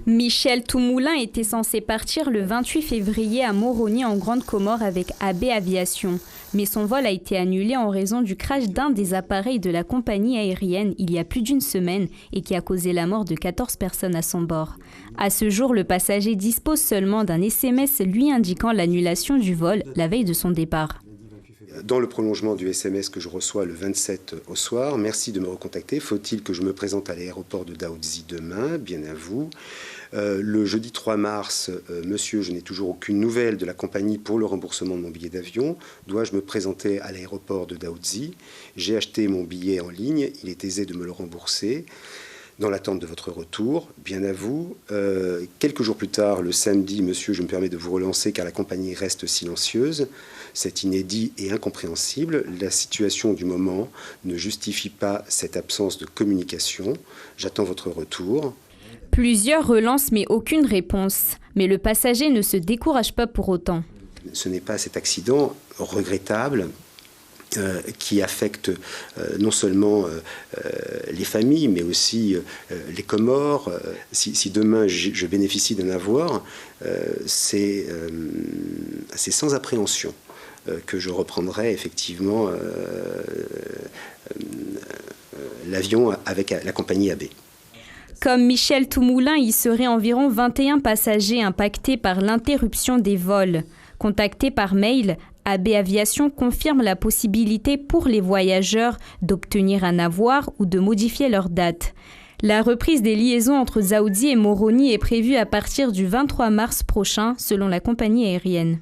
Michel Toumoulin était censé partir le 28 février à Moroni en Grande Comore avec AB Aviation. Mais son vol a été annulé en raison du crash d'un des appareils de la compagnie aérienne il y a plus d'une semaine et qui a causé la mort de 14 personnes à son bord. À ce jour, le passager dispose seulement d'un SMS lui indiquant l'annulation du vol la veille de son départ. Dans le prolongement du SMS que je reçois le 27 au soir, merci de me recontacter. Faut-il que je me présente à l'aéroport de Daoudzi demain? Bien à vous. Le jeudi 3 mars, monsieur, je n'ai toujours aucune nouvelle de la compagnie pour le remboursement de mon billet d'avion. Dois-je me présenter à l'aéroport de Daoudzi? J'ai acheté mon billet en ligne, il est aisé de me le rembourser. Dans l'attente de votre retour, bien à vous. Quelques jours plus tard, le samedi, monsieur, je me permets de vous relancer car la compagnie reste silencieuse. C'est inédit et incompréhensible. La situation du moment ne justifie pas cette absence de communication. J'attends votre retour. Plusieurs relancent mais aucune réponse. Mais le passager ne se décourage pas pour autant. Ce n'est pas cet accident regrettable qui affecte non seulement les familles, mais aussi les Comores. Si demain je bénéficie d'un avoir, c'est sans appréhension que je reprendrai effectivement l'avion avec la compagnie AB. Comme Michel Toumoulin, il serait environ 21 passagers impactés par l'interruption des vols. Contactés par mail, AB Aviation confirme la possibilité pour les voyageurs d'obtenir un avoir ou de modifier leur date. La reprise des liaisons entre Daoudzi et Moroni est prévue à partir du 23 mars prochain, selon la compagnie aérienne.